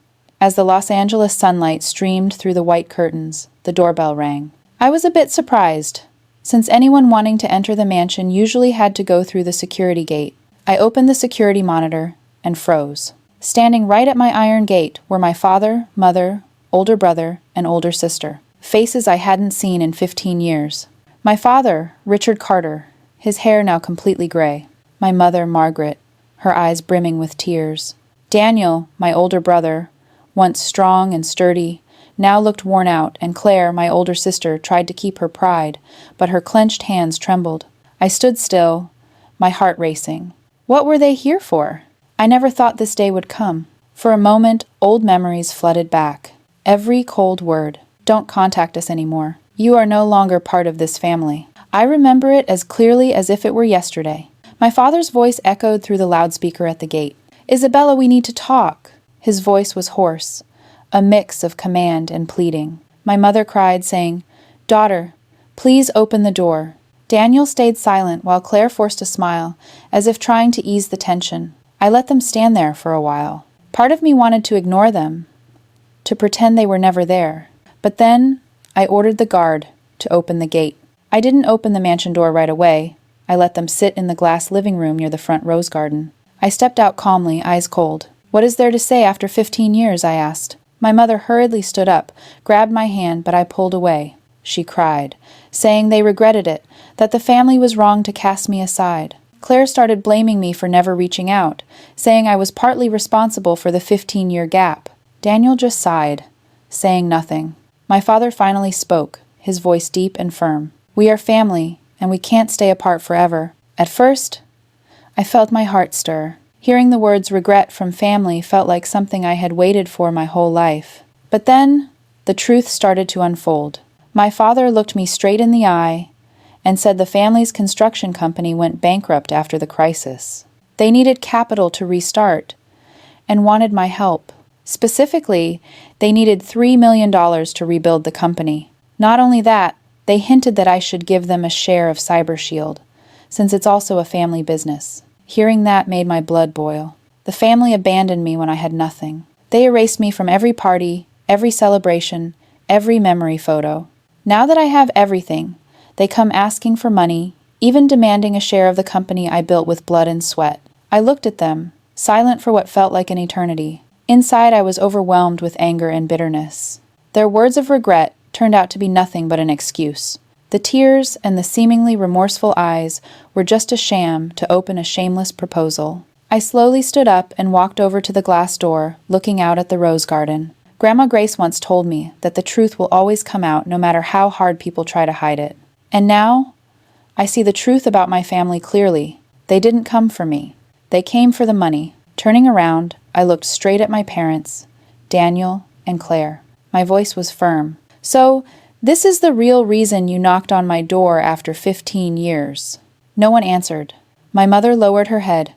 as the Los Angeles sunlight streamed through the white curtains, the doorbell rang. I was a bit surprised, since anyone wanting to enter the mansion usually had to go through the security gate. I opened the security monitor and froze. Standing right at my iron gate were my father, mother, older brother, and older sister. Faces I hadn't seen in 15 years. My father, Richard Carter, his hair now completely gray. My mother, Margaret, her eyes brimming with tears. Daniel, my older brother, once strong and sturdy, now looked worn out, and Claire, my older sister, tried to keep her pride, but her clenched hands trembled. I stood still, my heart racing. What were they here for? I never thought this day would come. For a moment, old memories flooded back. Every cold word. Don't contact us anymore. You are no longer part of this family. I remember it as clearly as if it were yesterday. My father's voice echoed through the loudspeaker at the gate. Isabella, we need to talk. His voice was hoarse, a mix of command and pleading. My mother cried, saying, Daughter, please open the door. Daniel stayed silent while Claire forced a smile, as if trying to ease the tension. I let them stand there for a while. Part of me wanted to ignore them, to pretend they were never there. But then I ordered the guard to open the gate. I didn't open the mansion door right away. I let them sit in the glass living room near the front rose garden. I stepped out calmly, eyes cold. What is there to say after 15 years? I asked. My mother hurriedly stood up, grabbed my hand, but I pulled away. She cried, saying they regretted it, that the family was wrong to cast me aside. Claire started blaming me for never reaching out, saying I was partly responsible for the 15-year gap. Daniel just sighed, saying nothing. My father finally spoke, his voice deep and firm. We are family, and we can't stay apart forever. At first, I felt my heart stir. Hearing the words regret from family felt like something I had waited for my whole life. But then, the truth started to unfold. My father looked me straight in the eye and said the family's construction company went bankrupt after the crisis. They needed capital to restart and wanted my help. Specifically, they needed $3 million to rebuild the company. Not only that, they hinted that I should give them a share of CyberShield, since it's also a family business. Hearing that made my blood boil. The family abandoned me when I had nothing. They erased me from every party, every celebration, every memory photo. Now that I have everything, they come asking for money, even demanding a share of the company I built with blood and sweat. I looked at them, silent for what felt like an eternity. Inside, I was overwhelmed with anger and bitterness. Their words of regret turned out to be nothing but an excuse. The tears and the seemingly remorseful eyes were just a sham to open a shameless proposal. I slowly stood up and walked over to the glass door, looking out at the rose garden. Grandma Grace once told me that the truth will always come out no matter how hard people try to hide it. And now, I see the truth about my family clearly. They didn't come for me. They came for the money. Turning around, I looked straight at my parents, Daniel and Claire. My voice was firm. So, this is the real reason you knocked on my door after 15 years. No one answered. My mother lowered her head.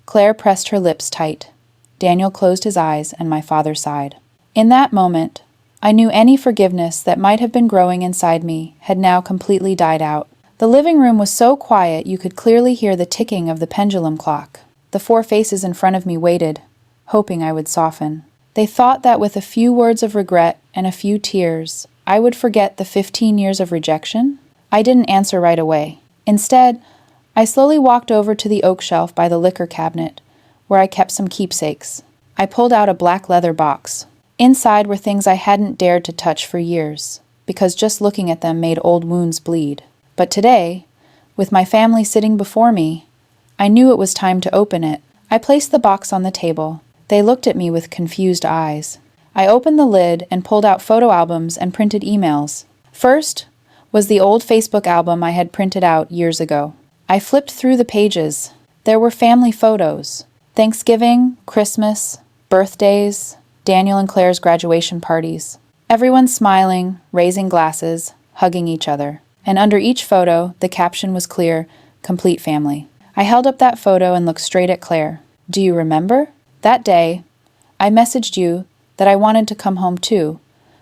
Claire pressed her lips tight. Daniel closed his eyes, and my father sighed. In that moment, I knew any forgiveness that might have been growing inside me had now completely died out. The living room was so quiet you could clearly hear the ticking of the pendulum clock. The four faces in front of me waited, hoping I would soften. They thought that with a few words of regret and a few tears, I would forget the 15 years of rejection? I didn't answer right away. Instead, I slowly walked over to the oak shelf by the liquor cabinet, where I kept some keepsakes. I pulled out a black leather box. Inside were things I hadn't dared to touch for years, because just looking at them made old wounds bleed. But today, with my family sitting before me, I knew it was time to open it. I placed the box on the table. They looked at me with confused eyes. I opened the lid and pulled out photo albums and printed emails. First was the old Facebook album I had printed out years ago. I flipped through the pages. There were family photos. Thanksgiving, Christmas, birthdays, Daniel and Claire's graduation parties. Everyone smiling, raising glasses, hugging each other. And under each photo, the caption was clear, "Complete family." I held up that photo and looked straight at Claire. "Do you remember? That day, I messaged you that I wanted to come home too,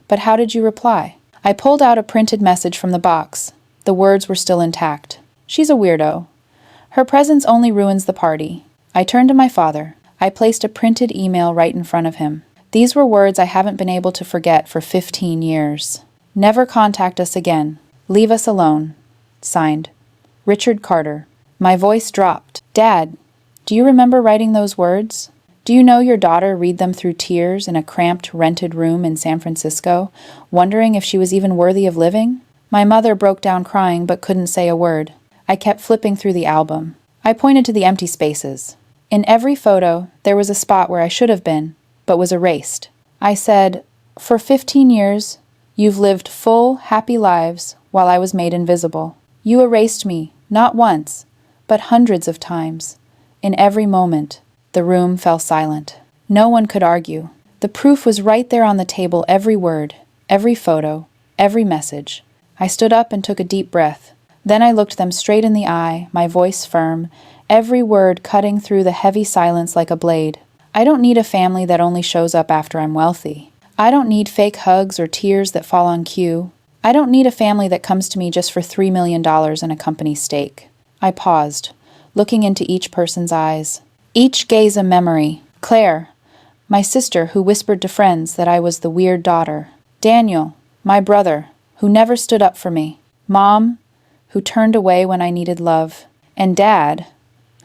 but how did you reply?" I pulled out a printed message from the box. The words were still intact. "She's a weirdo. Her presence only ruins the party." I turned to my father. I placed a printed email right in front of him. These were words I haven't been able to forget for 15 years. "Never contact us again. Leave us alone." Signed, Richard Carter. My voice dropped. "Dad, do you remember writing those words? Do you know your daughter read them through tears in a cramped, rented room in San Francisco, wondering if she was even worthy of living?" My mother broke down crying but couldn't say a word. I kept flipping through the album. I pointed to the empty spaces. In every photo, there was a spot where I should have been, but was erased. I said, "For 15 years, you've lived full, happy lives while I was made invisible. You erased me, not once, but hundreds of times. In every moment." The room fell silent. No one could argue. The proof was right there on the table, every word, every photo, every message. I stood up and took a deep breath. Then I looked them straight in the eye, my voice firm, every word cutting through the heavy silence like a blade. I don't need a family that only shows up after I'm wealthy. I don't need fake hugs or tears that fall on cue. I don't need a family that comes to me just for $3 million and a company stake. I paused, looking into each person's eyes. Each gaze a memory. Claire, my sister who whispered to friends that I was the weird daughter. Daniel, my brother, who never stood up for me. Mom, who turned away when I needed love. And Dad,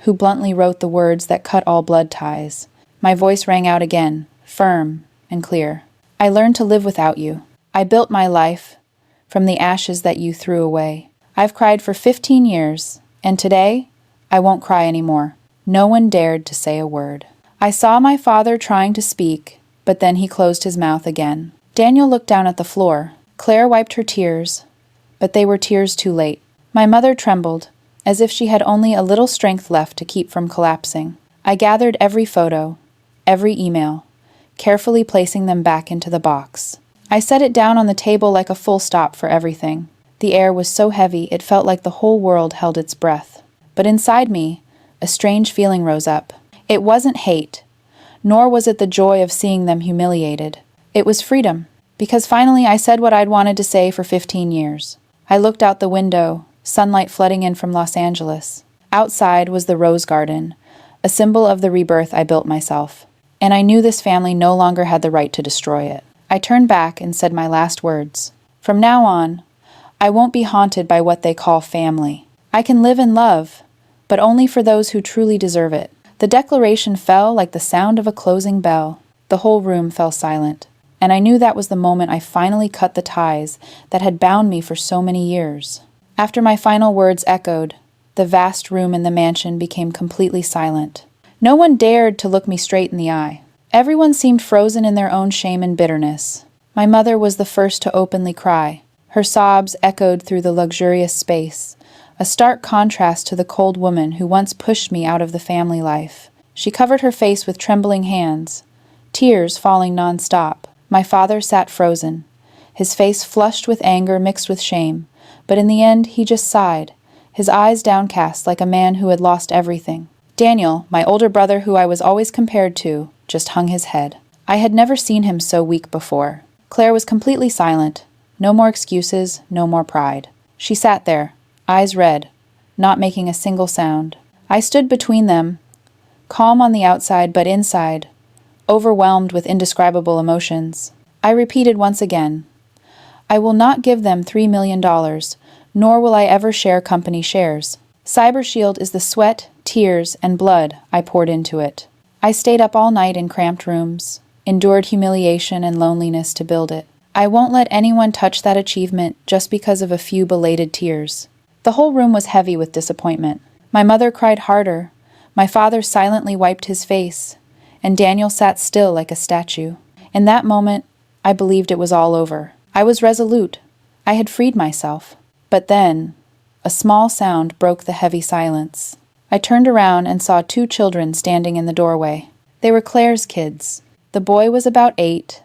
who bluntly wrote the words that cut all blood ties. My voice rang out again, firm and clear. I learned to live without you. I built my life from the ashes that you threw away. I've cried for 15 years, and today, I won't cry anymore. No one dared to say a word. I saw my father trying to speak, but then he closed his mouth again. Daniel looked down at the floor. Claire wiped her tears, but they were tears too late. My mother trembled, as if she had only a little strength left to keep from collapsing. I gathered every photo, every email, carefully placing them back into the box. I set it down on the table like a full stop for everything. The air was so heavy it felt like the whole world held its breath. But inside me, a strange feeling rose up. It wasn't hate, nor was it the joy of seeing them humiliated. It was freedom, because finally I said what I'd wanted to say for 15 years. I looked out the window, sunlight flooding in from Los Angeles. Outside was the rose garden, a symbol of the rebirth I built myself. And I knew this family no longer had the right to destroy it. I turned back and said my last words. From now on, I won't be haunted by what they call family. I can live in love, but only for those who truly deserve it. The declaration fell like the sound of a closing bell. The whole room fell silent, and I knew that was the moment I finally cut the ties that had bound me for so many years. After my final words echoed, the vast room in the mansion became completely silent. No one dared to look me straight in the eye. Everyone seemed frozen in their own shame and bitterness. My mother was the first to openly cry. Her sobs echoed through the luxurious space, a stark contrast to the cold woman who once pushed me out of the family life. She covered her face with trembling hands, tears falling non-stop. My father sat frozen, his face flushed with anger mixed with shame, but in the end he just sighed, his eyes downcast like a man who had lost everything. Daniel, my older brother who I was always compared to, just hung his head. I had never seen him so weak before. Claire was completely silent. No more excuses, no more pride. She sat there, eyes red, not making a single sound. I stood between them, calm on the outside but inside, overwhelmed with indescribable emotions. I repeated once again, I will not give them $3 million, nor will I ever share company shares. CyberShield is the sweat, tears, and blood I poured into it. I stayed up all night in cramped rooms, endured humiliation and loneliness to build it. I won't let anyone touch that achievement just because of a few belated tears. The whole room was heavy with disappointment. My mother cried harder. My father silently wiped his face, and Daniel sat still like a statue. In that moment, I believed it was all over. I was resolute. I had freed myself. But then, a small sound broke the heavy silence. I turned around and saw two children standing in the doorway. They were Claire's kids. The boy was about 8,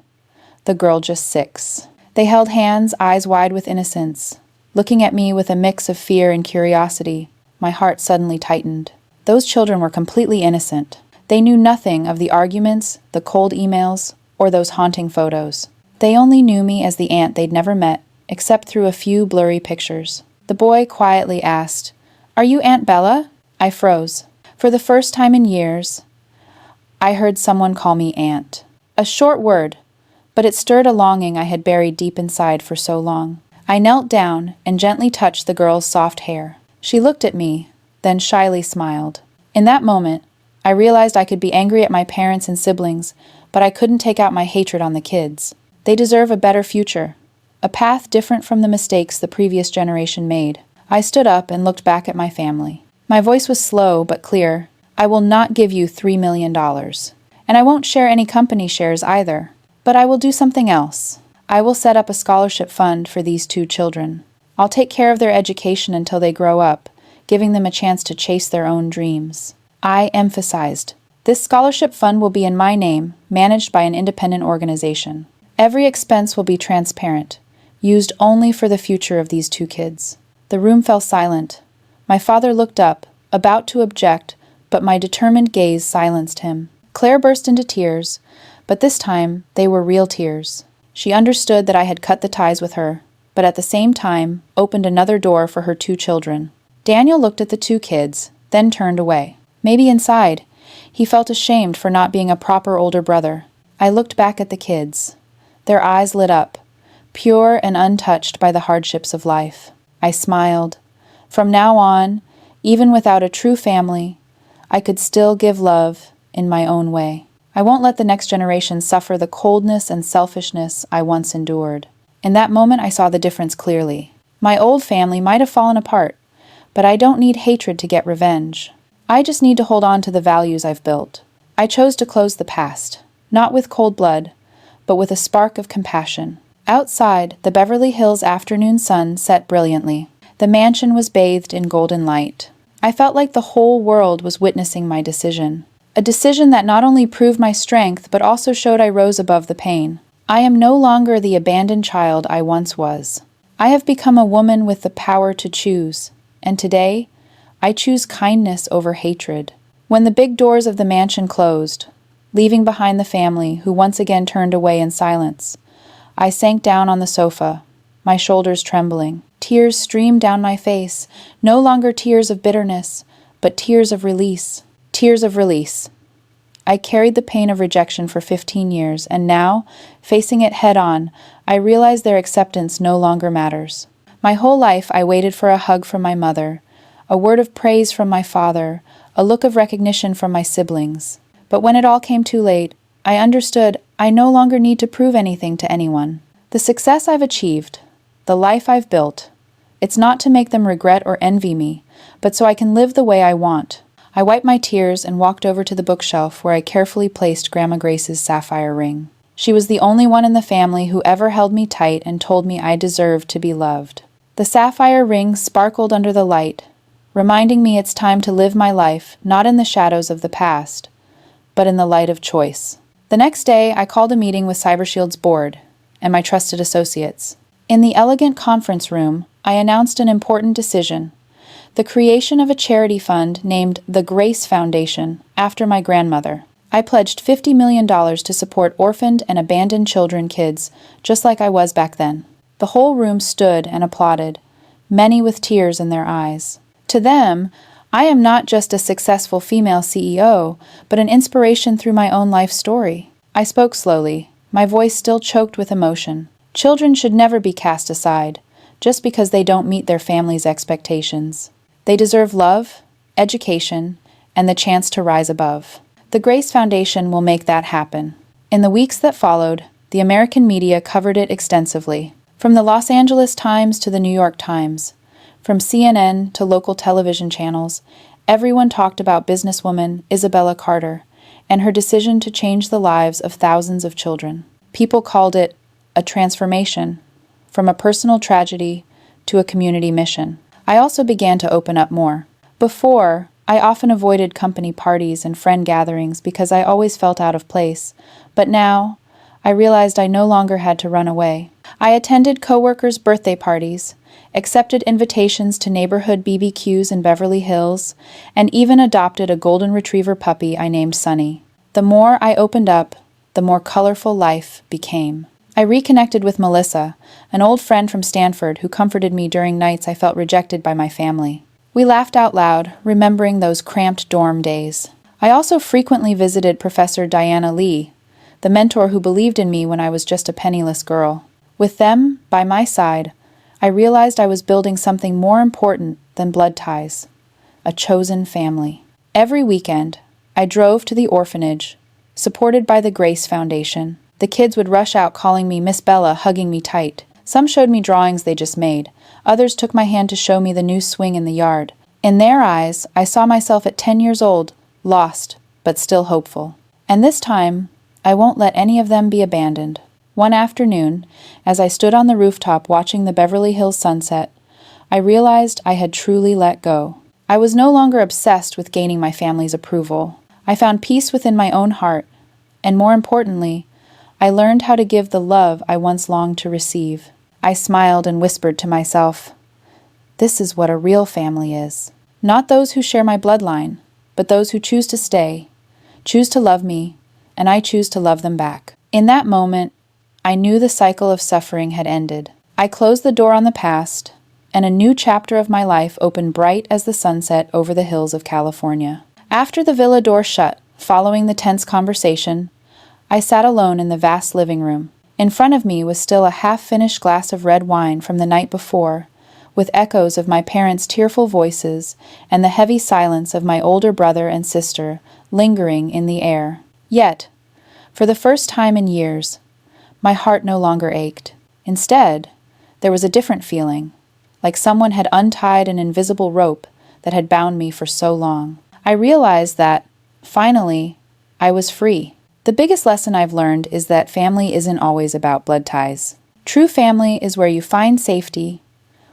the girl just 6. They held hands, eyes wide with innocence, looking at me with a mix of fear and curiosity. My heart suddenly tightened. Those children were completely innocent. They knew nothing of the arguments, the cold emails, or those haunting photos. They only knew me as the aunt they'd never met, except through a few blurry pictures. The boy quietly asked, "Are you Aunt Bella?" I froze. For the first time in years, I heard someone call me aunt. A short word, but it stirred a longing I had buried deep inside for so long. I knelt down and gently touched the girl's soft hair. She looked at me, then shyly smiled. In that moment, I realized I could be angry at my parents and siblings, but I couldn't take out my hatred on the kids. They deserve a better future, a path different from the mistakes the previous generation made. I stood up and looked back at my family. My voice was slow but clear. I will not give you $3 million. And I won't share any company shares either. But I will do something else. I will set up a scholarship fund for these two children. I'll take care of their education until they grow up, giving them a chance to chase their own dreams. I emphasized, this scholarship fund will be in my name, managed by an independent organization. Every expense will be transparent, used only for the future of these two kids. The room fell silent. My father looked up, about to object, but my determined gaze silenced him. Claire burst into tears, but this time they were real tears. She understood that I had cut the ties with her, but at the same time opened another door for her two children. Daniel looked at the two kids, then turned away. Maybe inside, he felt ashamed for not being a proper older brother. I looked back at the kids. Their eyes lit up, pure and untouched by the hardships of life. I smiled. From now on, even without a true family, I could still give love in my own way. I won't let the next generation suffer the coldness and selfishness I once endured. In that moment, I saw the difference clearly. My old family might have fallen apart, but I don't need hatred to get revenge. I just need to hold on to the values I've built. I chose to close the past, not with cold blood, but with a spark of compassion. Outside, the Beverly Hills afternoon sun set brilliantly. The mansion was bathed in golden light. I felt like the whole world was witnessing my decision. A decision that not only proved my strength, but also showed I rose above the pain. I am no longer the abandoned child I once was. I have become a woman with the power to choose, and today, I choose kindness over hatred. When the big doors of the mansion closed, leaving behind the family who once again turned away in silence, I sank down on the sofa, my shoulders trembling. Tears streamed down my face, no longer tears of bitterness, but tears of release. Tears of release. I carried the pain of rejection for 15 years, and now, facing it head-on, I realize their acceptance no longer matters. My whole life I waited for a hug from my mother, a word of praise from my father, a look of recognition from my siblings. But when it all came too late, I understood I no longer need to prove anything to anyone. The success I've achieved, the life I've built, it's not to make them regret or envy me, but so I can live the way I want. I wiped my tears and walked over to the bookshelf where I carefully placed Grandma Grace's sapphire ring. She was the only one in the family who ever held me tight and told me I deserved to be loved. The sapphire ring sparkled under the light, reminding me it's time to live my life not in the shadows of the past, but in the light of choice. The next day, I called a meeting with CyberShield's board and my trusted associates. In the elegant conference room, I announced an important decision: the creation of a charity fund named the Grace Foundation, after my grandmother. I pledged $50 million to support orphaned and abandoned children kids, just like I was back then. The whole room stood and applauded, many with tears in their eyes. To them, I am not just a successful female CEO, but an inspiration through my own life story. I spoke slowly, my voice still choked with emotion. Children should never be cast aside, just because they don't meet their family's expectations. They deserve love, education, and the chance to rise above. The Grace Foundation will make that happen. In the weeks that followed, the American media covered it extensively. From the Los Angeles Times to the New York Times, from CNN to local television channels, Everyone talked about businesswoman Isabella Carter and her decision to change the lives of thousands of children. People called it a transformation, from a personal tragedy to a community mission. I also began to open up more. Before, I often avoided company parties and friend gatherings because I always felt out of place, but now I realized I no longer had to run away. I attended coworkers' birthday parties, accepted invitations to neighborhood BBQs in Beverly Hills, and even adopted a golden retriever puppy I named Sunny. The more I opened up, the more colorful life became. I reconnected with Melissa, an old friend from Stanford who comforted me during nights I felt rejected by my family. We laughed out loud, remembering those cramped dorm days. I also frequently visited Professor Diana Lee, the mentor who believed in me when I was just a penniless girl. With them by my side, I realized I was building something more important than blood ties, a chosen family. Every weekend, I drove to the orphanage, supported by the Grace Foundation. The kids would rush out calling me Miss Bella, hugging me tight. Some showed me drawings they just made. Others took my hand to show me the new swing in the yard. In their eyes, I saw myself at 10 years old, lost, but still hopeful. And this time, I won't let any of them be abandoned. One afternoon, as I stood on the rooftop watching the Beverly Hills sunset, I realized I had truly let go. I was no longer obsessed with gaining my family's approval. I found peace within my own heart, and more importantly, I learned how to give the love I once longed to receive. I smiled and whispered to myself, "This is what a real family is. Not those who share my bloodline, but those who choose to stay, choose to love me, and I choose to love them back." In that moment, I knew the cycle of suffering had ended. I closed the door on the past, and a new chapter of my life opened bright as the sunset over the hills of California. After the villa door shut, following the tense conversation, I sat alone in the vast living room. In front of me was still a half-finished glass of red wine from the night before, with echoes of my parents' tearful voices and the heavy silence of my older brother and sister lingering in the air. Yet, for the first time in years, my heart no longer ached. Instead, there was a different feeling, like someone had untied an invisible rope that had bound me for so long. I realized that, finally, I was free. The biggest lesson I've learned is that family isn't always about blood ties. True family is where you find safety,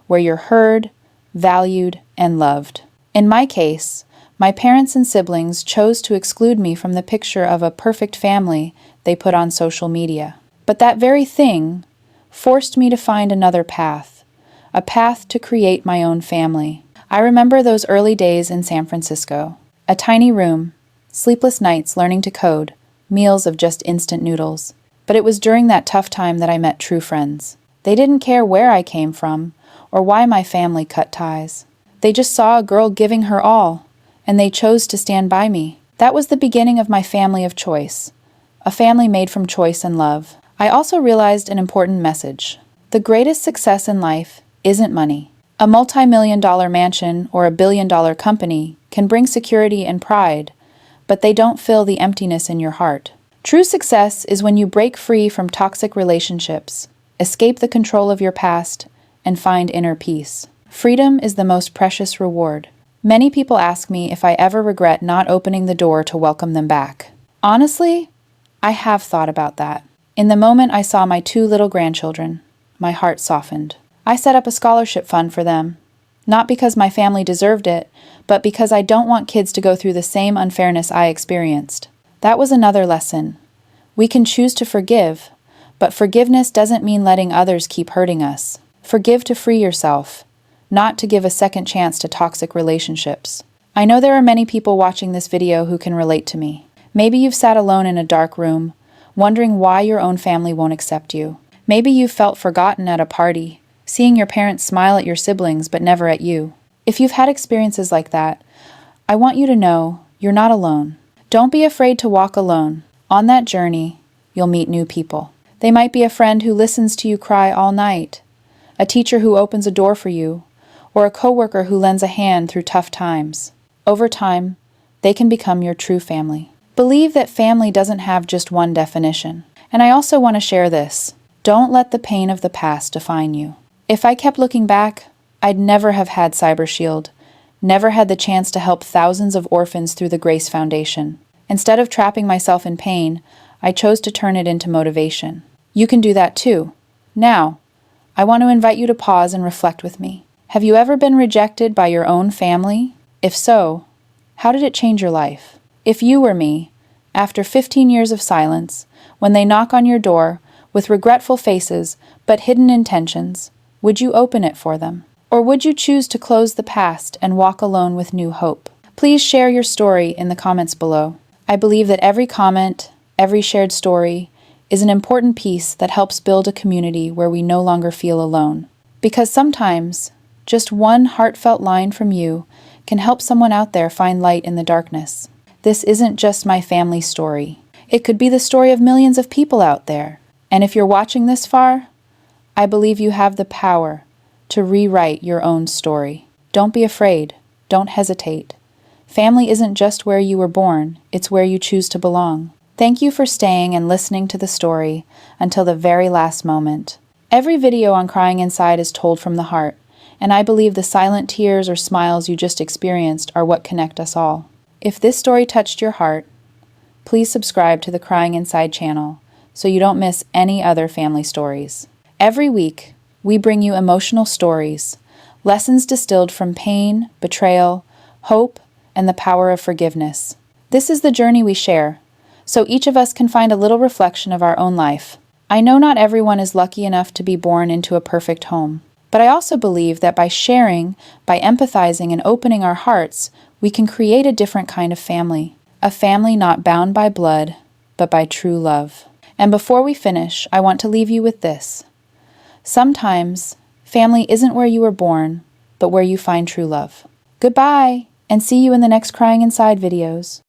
where you're heard, valued, and loved. In my case, my parents and siblings chose to exclude me from the picture of a perfect family they put on social media. But that very thing forced me to find another path, a path to create my own family. I remember those early days in San Francisco. A tiny room, sleepless nights learning to code, meals of just instant noodles. But it was during that tough time that I met true friends. They didn't care where I came from or why my family cut ties. They just saw a girl giving her all, and they chose to stand by me. That was the beginning of my family of choice, a family made from choice and love. I also realized an important message. The greatest success in life isn't money. A multi-million-dollar mansion or a billion-dollar company can bring security and pride, but they don't fill the emptiness in your heart. True success is when you break free from toxic relationships, escape the control of your past, and find inner peace. Freedom is the most precious reward. Many people ask me if I ever regret not opening the door to welcome them back. Honestly, I have thought about that. In the moment I saw my 2 little grandchildren, my heart softened. I set up a scholarship fund for them, not because my family deserved it, but because I don't want kids to go through the same unfairness I experienced. That was another lesson. We can choose to forgive, but forgiveness doesn't mean letting others keep hurting us. Forgive to free yourself, not to give a second chance to toxic relationships. I know there are many people watching this video who can relate to me. Maybe you've sat alone in a dark room, wondering why your own family won't accept you. Maybe you've felt forgotten at a party, seeing your parents smile at your siblings but never at you. If you've had experiences like that, I want you to know you're not alone. Don't be afraid to walk alone. On that journey, you'll meet new people. They might be a friend who listens to you cry all night, a teacher who opens a door for you, or a coworker who lends a hand through tough times. Over time, they can become your true family. Believe that family doesn't have just one definition. And I also want to share this. Don't let the pain of the past define you. If I kept looking back, I'd never have had Cyber Shield, never had the chance to help thousands of orphans through the Grace Foundation. Instead of trapping myself in pain, I chose to turn it into motivation. You can do that too. Now, I want to invite you to pause and reflect with me. Have you ever been rejected by your own family? If so, how did it change your life? If you were me, after 15 years of silence, when they knock on your door with regretful faces but hidden intentions, would you open it for them? Or would you choose to close the past and walk alone with new hope? Please share your story in the comments below. I believe that every comment, every shared story, is an important piece that helps build a community where we no longer feel alone. Because sometimes, just one heartfelt line from you can help someone out there find light in the darkness. This isn't just my family story. It could be the story of millions of people out there. And if you're watching this far, I believe you have the power to rewrite your own story. Don't be afraid. Don't hesitate. Family isn't just where you were born, it's where you choose to belong. Thank you for staying and listening to the story until the very last moment. Every video on Crying Inside is told from the heart, and I believe the silent tears or smiles you just experienced are what connect us all. If this story touched your heart, please subscribe to the Crying Inside channel so you don't miss any other family stories. Every week, we bring you emotional stories, lessons distilled from pain, betrayal, hope, and the power of forgiveness. This is the journey we share, so each of us can find a little reflection of our own life. I know not everyone is lucky enough to be born into a perfect home, but I also believe that by sharing, by empathizing and opening our hearts, we can create a different kind of family. A family not bound by blood, but by true love. And before we finish, I want to leave you with this. Sometimes, family isn't where you were born, but where you find true love. Goodbye, and see you in the next Crying Inside videos.